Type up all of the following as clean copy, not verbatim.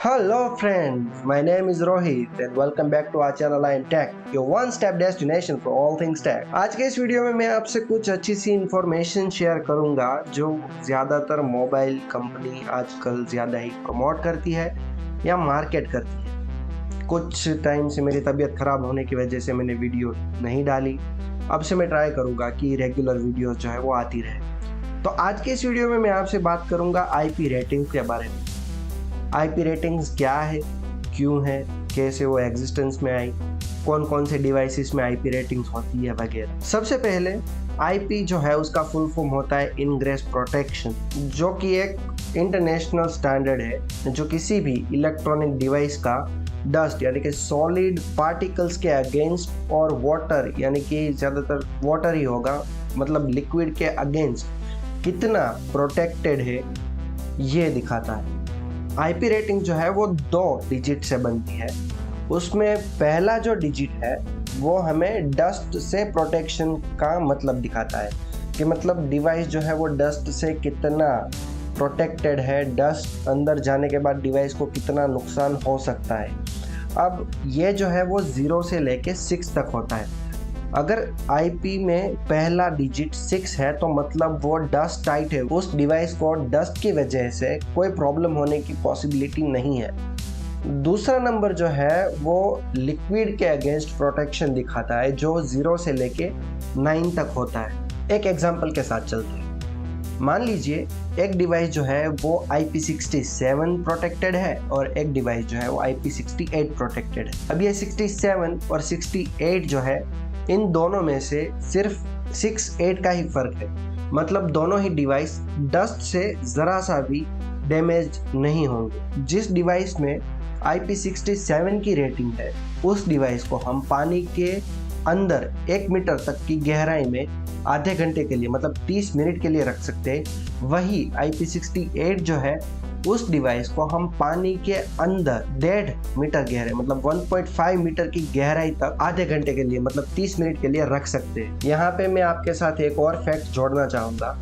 Hello friends, my name is Rohit and welcome back to our channel Line Tech, your one-step destination for all things tech. आज के इस video में मैं आपसे कुछ अच्छी सी इंफॉर्मेशन शेयर करूंगा जो ज्यादातर मोबाइल कंपनी आजकल ज्यादा ही प्रमोट करती है या मार्केट करती है। कुछ टाइम से मेरी तबीयत खराब होने की वजह से मैंने वीडियो नहीं डाली। अब से मैं ट्राई करूंगा कि रेगुलर वीडियो जो है वो आती रहे। तो आज के इस वीडियो में मैं आपसे बात करूंगा आईपी रेटिंग के बारे में। आईपी रेटिंग्स क्या है, क्यों है, कैसे वो एग्जिस्टेंस में आई, कौन कौन से डिवाइसेस में आईपी रेटिंग्स होती है वगैरह। सबसे पहले आईपी जो है उसका फुल फॉर्म होता है इनग्रेस प्रोटेक्शन, जो कि एक इंटरनेशनल स्टैंडर्ड है जो किसी भी इलेक्ट्रॉनिक डिवाइस का डस्ट यानी कि सॉलिड पार्टिकल्स के अगेंस्ट और वाटर यानी कि ज़्यादातर वाटर ही होगा, मतलब लिक्विड के अगेंस्ट कितना प्रोटेक्टेड है ये दिखाता है। आईपी रेटिंग जो है वो 2 डिजिट से बनती है। उसमें पहला जो डिजिट है वो हमें डस्ट से प्रोटेक्शन का मतलब दिखाता है कि मतलब डिवाइस जो है वो डस्ट से कितना प्रोटेक्टेड है, डस्ट अंदर जाने के बाद डिवाइस को कितना नुकसान हो सकता है। अब ये जो है वो 0 से लेके 6 तक होता है। अगर आईपी में पहला डिजिट 6 है तो मतलब वो डस्ट टाइट है, उस डिवाइस को डस्ट की वजह से कोई प्रॉब्लम होने की पॉसिबिलिटी नहीं है। दूसरा नंबर जो है वो लिक्विड के अगेंस्ट प्रोटेक्शन दिखाता है जो 0 से लेके 9 तक होता है। एक एग्जांपल के साथ चलते हैं। मान लीजिए एक डिवाइस जो है वो IP67 प्रोटेक्टेड है और एक डिवाइस जो है वो IP68 प्रोटेक्टेड है। अब ये 67 और 68 जो है इन दोनों में से सिर्फ 68 का ही फर्क है, मतलब दोनों ही डिवाइस डस्ट से ज़रा सा भी डैमेज नहीं होंगे। जिस डिवाइस में IP67 की रेटिंग है उस डिवाइस को हम पानी के अंदर 1 मीटर तक की गहराई में आधे घंटे के लिए मतलब 30 मिनट के लिए रख सकते हैं। वही IP68 जो है उस डिवाइस को हम पानी के अंदर 1.5 मीटर गहराई मतलब 1.5 मीटर की गहराई तक आधे घंटे के लिए मतलब 30 मिनट के लिए रख सकते हैं। यहाँ पे मैं आपके साथ एक और फैक्ट जोड़ना चाहूँगा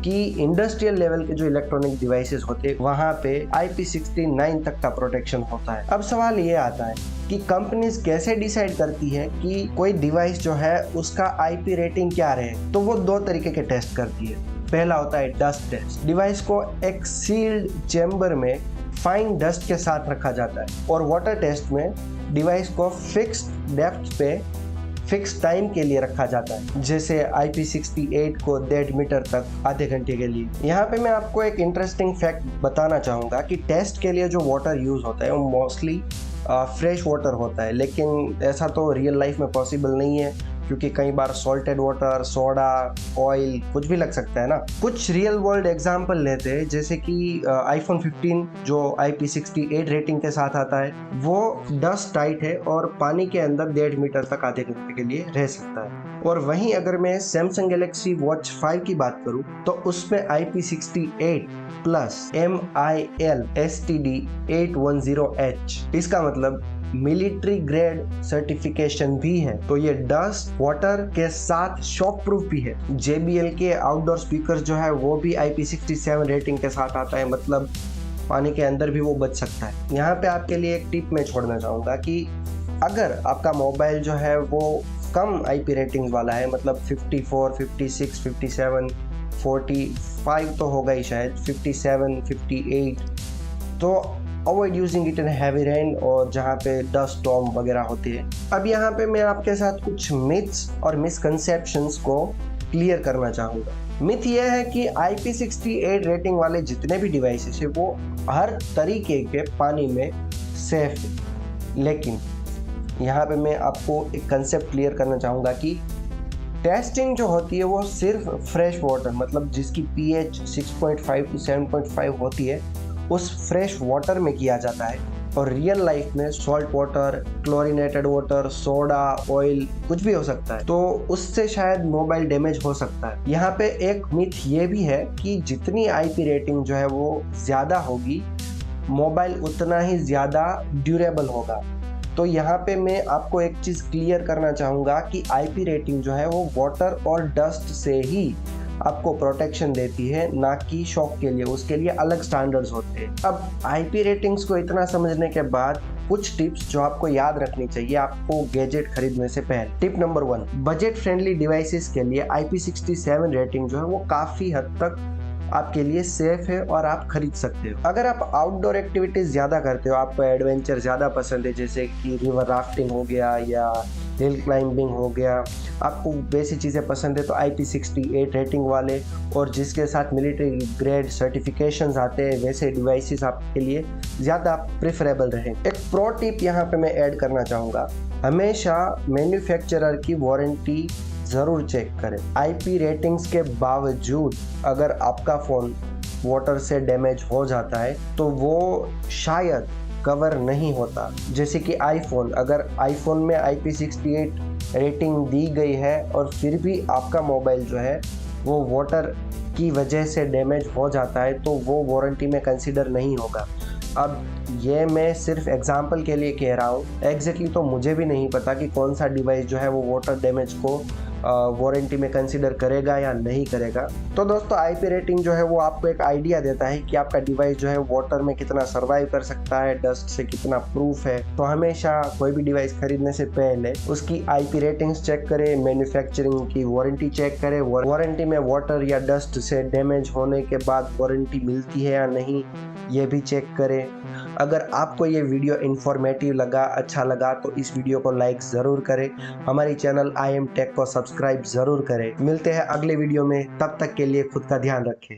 कि इंडस्ट्रियल लेवल के जो इलेक्ट्रॉनिक डिवाइसेस होते हैं वहाँ पे IP69 तक का प्रोटेक्शन होता है। अब सवाल ये आता है कि कंपनीज कैसे डिसाइड करती है कि कोई डिवाइस जो है उसका आईपी रेटिंग क्या रहे। तो वो 2 तरीके के टेस्ट करती है। पहला होता है डस्ट टेस्ट। डिवाइस को एक सील्ड चेम्बर में फाइन डस्ट के साथ रखा जाता है और वाटर टेस्ट में डिवाइस को फिक्स्ड डेप्थ पे फिक्स टाइम के लिए रखा जाता है, जैसे IP68 को 1.5 मीटर तक आधे घंटे के लिए। यहाँ पे मैं आपको एक इंटरेस्टिंग फैक्ट बताना चाहूँगा कि टेस्ट के लिए जो वाटर यूज़ होता है वो मोस्टली फ्रेश वाटर होता है, लेकिन ऐसा तो रियल लाइफ में पॉसिबल नहीं है क्योंकि कई बार सॉल्टेड वाटर, सोडा, ऑयल कुछ भी लग सकता है ना। कुछ रियल वर्ल्ड एग्जांपल लेते हैं, जैसे कि iPhone 15 जो IP68 रेटिंग के साथ आता है वो डस्ट टाइट है और पानी के अंदर 1.5 मीटर तक आधे घंटे के लिए रह सकता है। और वहीं अगर मैं Samsung Galaxy Watch 5 की बात करूं तो उसमें IP68 plus MIL STD 810H, इसका मतलब मिलिट्री ग्रेड सर्टिफिकेशन भी है। तो ये डस्ट वाटर के साथ शॉक प्रूफ भी है। JBL के आउटडोर स्पीकर जो है वो भी IP67 रेटिंग के साथ आता है, मतलब पानी के अंदर भी वो बच सकता है। यहाँ पे आपके लिए एक टिप मैं छोड़ना चाहूँगा कि अगर आपका मोबाइल जो है वो कम आईपी रेटिंग वाला है, मतलब 54, 56, 57, 45 तो होगा ही शायद, 57, 58, तो avoid using it in heavy rain और जहाँ पे डस्ट स्टॉर्म वगैरह होती है। अब यहाँ पे मैं आपके साथ कुछ मिथ्स और मिसकंसेप्शंस को क्लियर करना चाहूँगा। मिथ यह है कि IP68 रेटिंग वाले जितने भी डिवाइसेस है वो हर तरीके के पानी में सेफ है, लेकिन यहाँ पे मैं आपको एक कंसेप्ट क्लियर करना चाहूँगा कि टेस्टिंग जो होती है वो सिर्फ फ्रेश वाटर मतलब जिसकी pH 6.5 to 7.5 होती है उस फ्रेश वाटर में किया जाता है, और रियल लाइफ में salt water, chlorinated water, soda, oil कुछ भी हो सकता है, तो उससे शायद मोबाइल डैमेज हो सकता है। यहाँ पे एक मिथ ये भी है कि जितनी आईपी रेटिंग जो है वो ज़्यादा होगी मोबाइल उतना ही ज़्यादा ड्यूरेबल होगा। तो यहाँ पे मैं आपको एक चीज़ क्लियर करना चाहूँगा कि आईपी रेटिंग जो है वो वाटर और डस्ट से ही आपको प्रोटेक्शन देती है, ना कि शॉक के लिए। उसके लिए अलग स्टैंडर्ड्स होते हैं। अब आईपी रेटिंग्स को इतना समझने के बाद कुछ टिप्स जो आपको याद रखनी चाहिए आपको गैजेट खरीदने से पहले। Tip number 1, budget friendly devices के लिए IP67 रेटिंग जो है वो काफी हद तक आपके लिए सेफ है और आप खरीद सकते हो। अगर आप आउटडोर एक्टिविटीज ज्यादा करते हो, आपको एडवेंचर ज्यादा पसंद है, जैसे कि रिवर राफ्टिंग हो गया या हिल क्लाइंबिंग हो गया, आपको वैसी चीज़ें पसंद है तो IP68 रेटिंग वाले और जिसके साथ मिलिट्री ग्रेड सर्टिफिकेशंस आते हैं वैसे डिवाइसेस आपके लिए ज़्यादा प्रेफरेबल रहें। एक प्रो टिप यहाँ पे मैं ऐड करना चाहूँगा, हमेशा मैन्युफैक्चरर की वारंटी ज़रूर चेक करें। IP रेटिंग्स के बावजूद अगर आपका फ़ोन वाटर से डैमेज हो जाता है तो वो शायद कवर नहीं होता। जैसे कि आईफोन, अगर आईफोन में IP68 रेटिंग दी गई है और फिर भी आपका मोबाइल जो है वो वाटर की वजह से डैमेज हो जाता है तो वो वारंटी में कंसीडर नहीं होगा। अब ये मैं सिर्फ एग्जांपल के लिए कह रहा हूँ, एग्जैक्टली तो मुझे भी नहीं पता कि कौन सा डिवाइस जो है वो वाटर डैमेज को वारंटी में कंसीडर करेगा या नहीं करेगा। तो दोस्तों IP रेटिंग जो है वो आपको एक आइडिया देता है कि आपका डिवाइस जो है वाटर में कितना सर्वाइव कर सकता है, डस्ट से कितना प्रूफ है। तो हमेशा कोई भी डिवाइस खरीदने से पहले उसकी IP रेटिंग्स चेक करें, मैन्युफैक्चरिंग की वारंटी चेक करें, वारंटी में वाटर या डस्ट से डैमेज होने के बाद वारंटी मिलती है या नहीं ये भी चेक करें। अगर आपको ये वीडियो इन्फॉर्मेटिव लगा, अच्छा लगा तो इस वीडियो को लाइक ज़रूर करें, हमारी चैनल IM Tech को सब्सक्राइब ज़रूर करें। मिलते हैं अगले वीडियो में, तब तक के लिए खुद का ध्यान रखें।